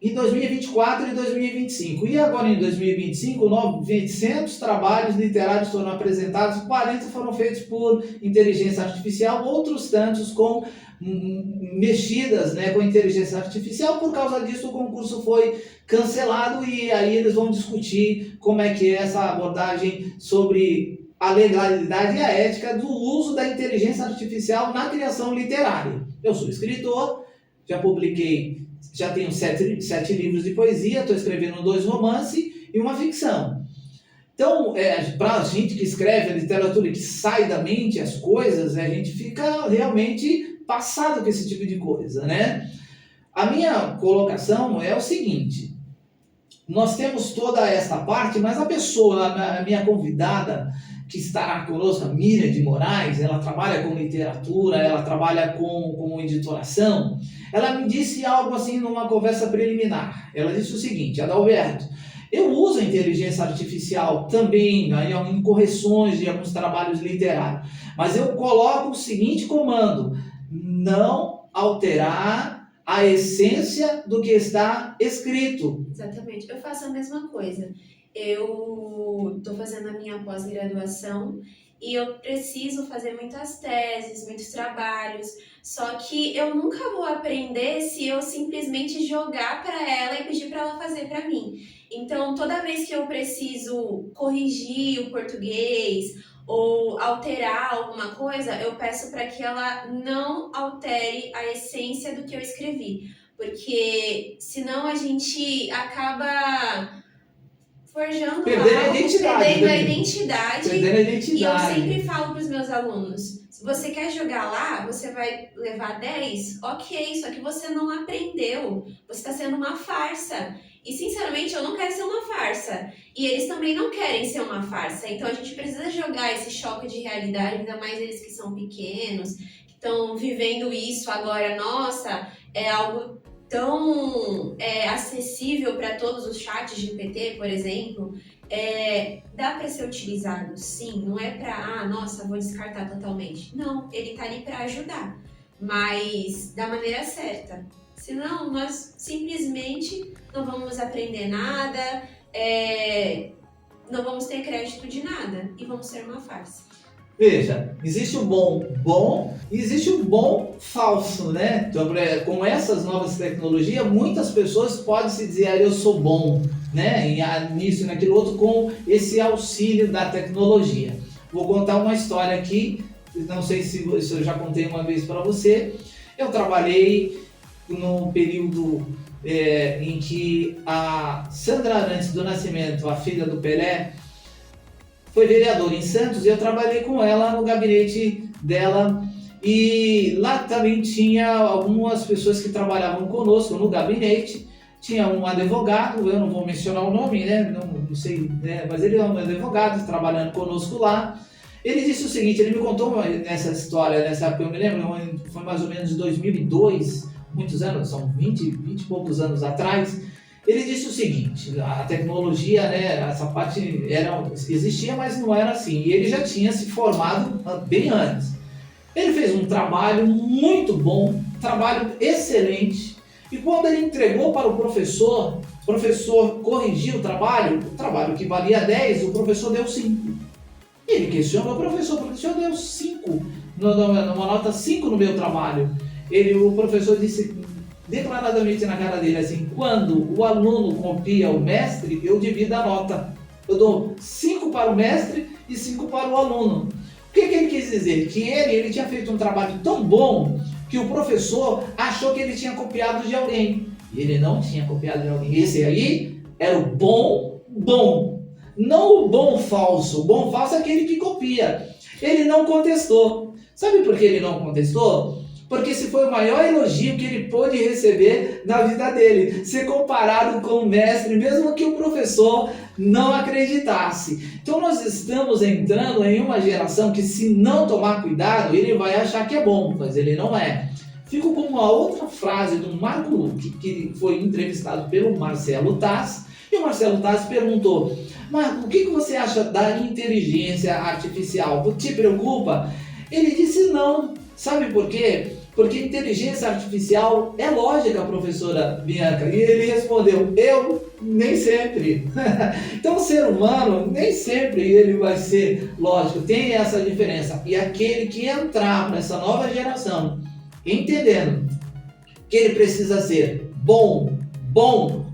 em 2024 e 2025. E agora em 2025, 900 trabalhos literários foram apresentados, 40 foram feitos por inteligência artificial, outros tantos com mexidas, né, com inteligência artificial. Por causa disso, o concurso foi cancelado e aí eles vão discutir como é que é essa abordagem sobre a legalidade e a ética do uso da inteligência artificial na criação literária. Eu sou escritor, já publiquei, já tenho 7 livros de poesia, estou escrevendo 2 romances e uma ficção. Então, para a gente que escreve a literatura e que sai da mente as coisas, a gente fica realmente passado com esse tipo de coisa, né? A minha colocação é o seguinte: nós temos toda esta parte, mas a pessoa, a minha convidada, que estará conosco, a Miriam de Moraes, ela trabalha com literatura, ela trabalha com editoração, ela me disse algo assim numa conversa preliminar. Ela disse o seguinte: Adalberto, eu uso a inteligência artificial também em correções de alguns trabalhos literários, mas eu coloco o seguinte comando: não alterar a essência do que está escrito. Exatamente, eu faço a mesma coisa. Eu estou fazendo a minha pós-graduação e eu preciso fazer muitas teses, muitos trabalhos, só que eu nunca vou aprender se eu simplesmente jogar para ela e pedir para ela fazer para mim. Então, toda vez que eu preciso corrigir o português ou alterar alguma coisa, eu peço para que ela não altere a essência do que eu escrevi, porque senão a gente acaba forjando Perdendo algo, a identidade. perdendo a identidade. Perdendo a E eu identidade. sempre falo para os meus alunos: se você quer jogar lá, você vai levar 10, ok, só que você não aprendeu, você está sendo uma farsa. E sinceramente eu não quero ser uma farsa, e eles também não querem ser uma farsa, então a gente precisa jogar esse choque de realidade, ainda mais eles que são pequenos, que estão vivendo isso agora. Nossa, é algo tão acessível para todos os chats de GPT, por exemplo. Dá para ser utilizado, sim, não é para, nossa, vou descartar totalmente. Não, ele tá ali para ajudar, mas da maneira certa. Senão, nós simplesmente não vamos aprender nada, não vamos ter crédito de nada e vamos ser uma farsa. Veja, existe o bom e existe o bom falso, né? Então, com essas novas tecnologias, muitas pessoas podem se dizer: eu sou bom, né? Nisso e naquilo outro, com esse auxílio da tecnologia. Vou contar uma história aqui, não sei se eu já contei uma vez para você. Eu trabalhei no período em que a Sandra Arantes do Nascimento, a filha do Pelé, foi vereadora em Santos, e eu trabalhei com ela no gabinete dela, e lá também tinha algumas pessoas que trabalhavam conosco no gabinete. Tinha um advogado, eu não vou mencionar o nome, né? Não sei, né? Mas ele é um advogado trabalhando conosco lá. Ele disse o seguinte, ele me contou nessa história, nessa época, eu me lembro, foi mais ou menos em 2002, muitos anos, são 20 e poucos anos atrás. Ele disse o seguinte: a tecnologia, né, essa parte existia, mas não era assim. E ele já tinha se formado bem antes. Ele fez um trabalho muito bom, trabalho excelente. E quando ele entregou para o professor corrigiu o trabalho que valia 10, o professor deu 5. E ele questionou: professor, porque o senhor deu 5, uma nota 5 no meu trabalho? O professor disse declaradamente na cara dele assim: quando o aluno copia o mestre, eu divido a nota. Eu dou 5 para o mestre e 5 para o aluno. O que ele quis dizer? Que ele tinha feito um trabalho tão bom que o professor achou que ele tinha copiado de alguém. E ele não tinha copiado de alguém. Esse aí era o bom, não o bom falso. O bom falso é aquele que copia. Ele não contestou. Sabe por que ele não contestou? Porque esse foi o maior elogio que ele pôde receber na vida dele, ser comparado com o mestre, mesmo que o professor não acreditasse. Então nós estamos entrando em uma geração que, se não tomar cuidado, ele vai achar que é bom, mas ele não é. Fico com uma outra frase do Marco Luque, que foi entrevistado pelo Marcelo Taz, e o Marcelo Taz perguntou: Marco, o que você acha da inteligência artificial? Te preocupa? Ele disse não. Sabe por quê? Porque inteligência artificial é lógica, professora Bianca. E ele respondeu: eu nem sempre. Então o ser humano nem sempre ele vai ser lógico, tem essa diferença. E aquele que entrar nessa nova geração entendendo que ele precisa ser bom,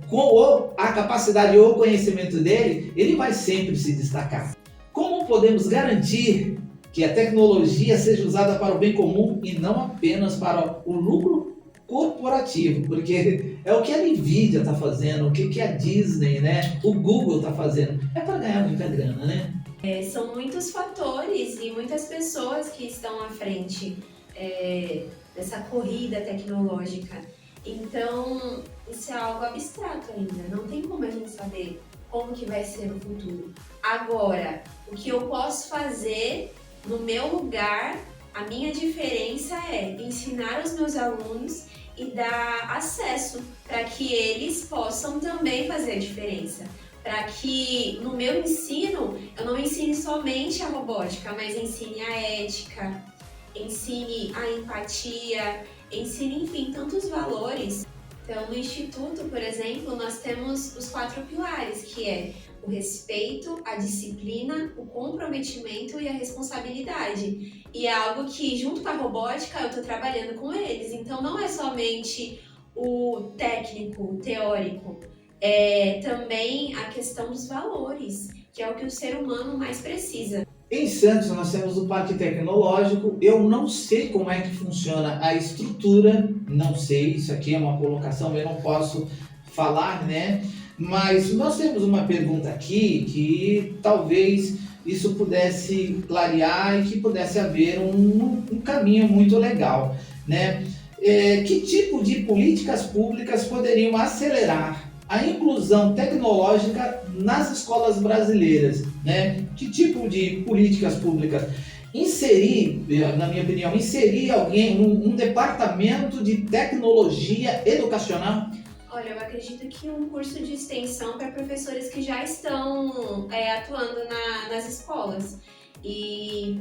com a capacidade ou o conhecimento dele, ele vai sempre se destacar. Como podemos garantir que a tecnologia seja usada para o bem comum e não apenas para o lucro corporativo? Porque é o que a Nvidia está fazendo, o que a Disney, né, o Google está fazendo. É para ganhar muita grana, né? São muitos fatores e muitas pessoas que estão à frente dessa corrida tecnológica. Então, isso é algo abstrato ainda, não tem como a gente saber como que vai ser no futuro. Agora, o que eu posso fazer no meu lugar, a minha diferença é ensinar os meus alunos e dar acesso para que eles possam também fazer a diferença. Para que no meu ensino eu não ensine somente a robótica, mas ensine a ética, ensine a empatia, ensine, enfim, tantos valores. Então, no Instituto, por exemplo, nós temos os 4 pilares, que é o respeito, a disciplina, o comprometimento e a responsabilidade. E é algo que, junto com a robótica, eu estou trabalhando com eles. Então, não é somente o técnico, o teórico, é também a questão dos valores, que é o que o ser humano mais precisa. Em Santos nós temos o Parque Tecnológico, eu não sei como é que funciona a estrutura, não sei, isso aqui é uma colocação, eu não posso falar, né? Mas nós temos uma pergunta aqui que talvez isso pudesse clarear e que pudesse haver um caminho muito legal, né? Que tipo de políticas públicas poderiam acelerar a inclusão tecnológica nas escolas brasileiras, né? Que tipo de políticas públicas? Inserir, na minha opinião, inserir alguém, um departamento de tecnologia educacional? Olha, eu acredito que um curso de extensão para professores que já estão atuando nas escolas e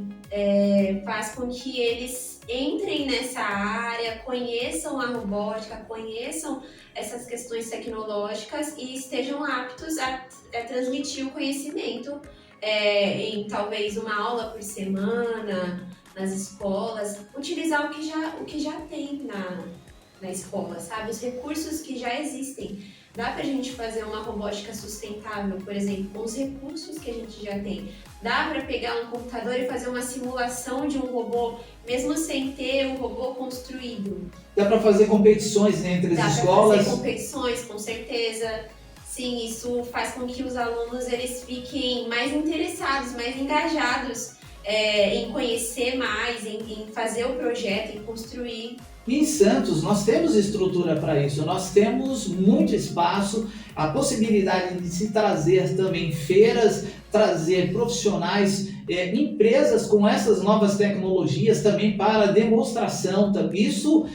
faz com que eles entrem nessa área, conheçam a robótica, conheçam essas questões tecnológicas e estejam aptos a transmitir o conhecimento em talvez uma aula por semana nas escolas, utilizar o que já tem na escola, sabe? Os recursos que já existem. Dá pra gente fazer uma robótica sustentável, por exemplo, com os recursos que a gente já tem. Dá pra pegar um computador e fazer uma simulação de um robô, mesmo sem ter o robô construído. Dá para fazer competições entre as escolas? Dá pra fazer competições, com certeza. Sim, isso faz com que os alunos eles fiquem mais interessados, mais engajados em conhecer mais, em fazer o projeto, em construir. Em Santos nós temos estrutura para isso, nós temos muito espaço, a possibilidade de se trazer também feiras, trazer profissionais, empresas com essas novas tecnologias também para demonstração, isso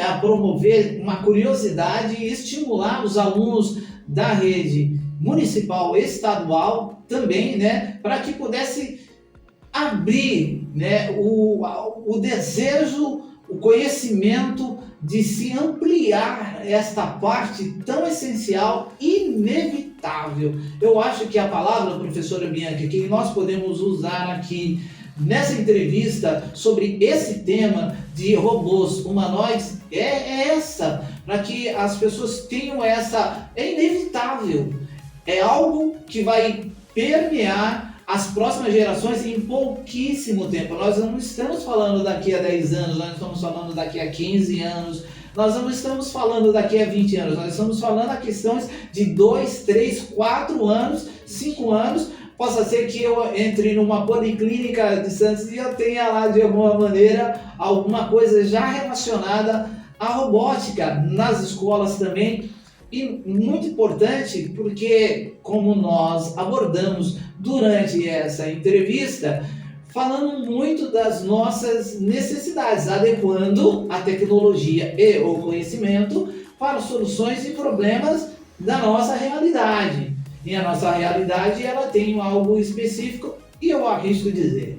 a promover uma curiosidade e estimular os alunos da rede municipal e estadual também, né, para que pudesse abrir, né, o desejo, o conhecimento de se ampliar esta parte tão essencial, inevitável. Eu acho que a palavra, professora Bianca, que nós podemos usar aqui nessa entrevista sobre esse tema de robôs humanoides é essa, para que as pessoas tenham essa, é inevitável, é algo que vai permear as próximas gerações em pouquíssimo tempo. Nós não estamos falando daqui a 10 anos, nós estamos falando daqui a 15 anos, nós não estamos falando daqui a 20 anos, nós estamos falando a questões de 2, 3, 4 anos, 5 anos. Possa ser que eu entre numa policlínica de Santos e eu tenha lá de alguma maneira alguma coisa já relacionada à robótica nas escolas também. E muito importante porque, como nós abordamos durante essa entrevista, falando muito das nossas necessidades, adequando a tecnologia e o conhecimento para soluções e problemas da nossa realidade. E a nossa realidade ela tem algo específico e eu arrisco dizer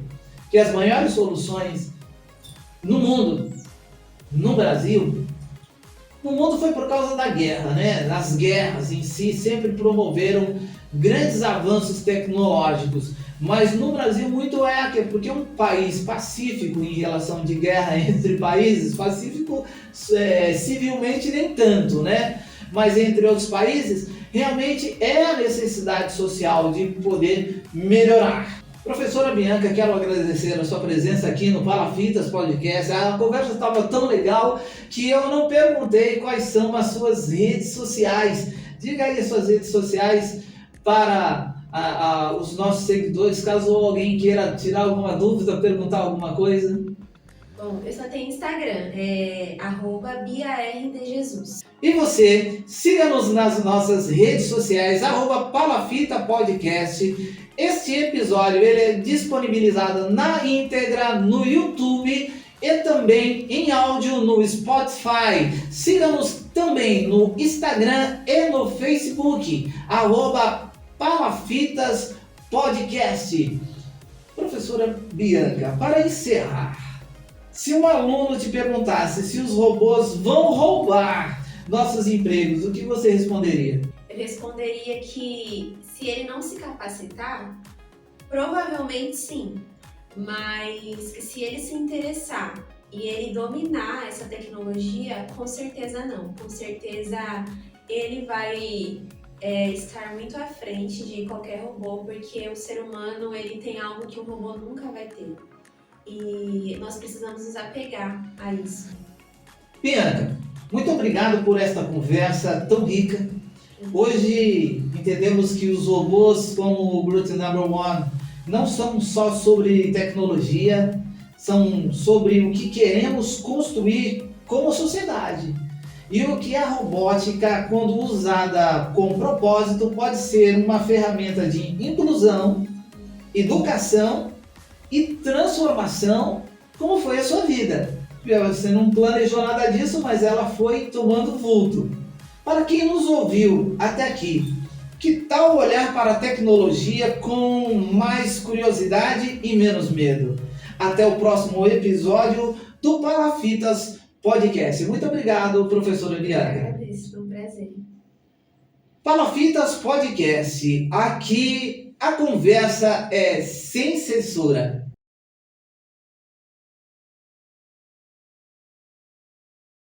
que as maiores soluções no mundo, no Brasil, no mundo foi por causa da guerra, né? As guerras em si sempre promoveram grandes avanços tecnológicos, mas no Brasil muito porque é um país pacífico em relação de guerra entre países, pacífico civilmente nem tanto, né? Mas entre outros países, realmente é a necessidade social de poder melhorar. Professora Bianca, quero agradecer a sua presença aqui no Palafitas Podcast. A conversa estava tão legal que eu não perguntei quais são as suas redes sociais. Diga aí as suas redes sociais para os nossos seguidores, caso alguém queira tirar alguma dúvida, perguntar alguma coisa. Bom, eu só tenho Instagram, @BiaRDJesus. E você, siga-nos nas nossas redes sociais, @PalafitaPodcast. Este episódio ele é disponibilizado na íntegra no YouTube e também em áudio no Spotify. Siga-nos também no Instagram e no Facebook, @Palafitaspodcast. Professora Bianca, para encerrar, se um aluno te perguntasse se os robôs vão roubar nossos empregos, o que você responderia? Eu responderia que se ele não se capacitar, provavelmente sim, mas que se ele se interessar e ele dominar essa tecnologia, com certeza não. Com certeza ele vai estar muito à frente de qualquer robô, porque o ser humano ele tem algo que o robô nunca vai ter. E nós precisamos nos apegar a isso. Bianca, muito obrigado por esta conversa tão rica. Hoje entendemos que os robôs, como o Groot Number One, não são só sobre tecnologia, são sobre o que queremos construir como sociedade. E o que a robótica, quando usada com propósito, pode ser uma ferramenta de inclusão, educação e transformação, como foi a sua vida. Você não planejou nada disso, mas ela foi tomando vulto. Para quem nos ouviu até aqui, que tal olhar para a tecnologia com mais curiosidade e menos medo? Até o próximo episódio do Palafitas Podcast. Muito obrigado, professora Eu Bianca. agradeço, foi um prazer. Palafitas Podcast. Aqui a conversa é sem censura.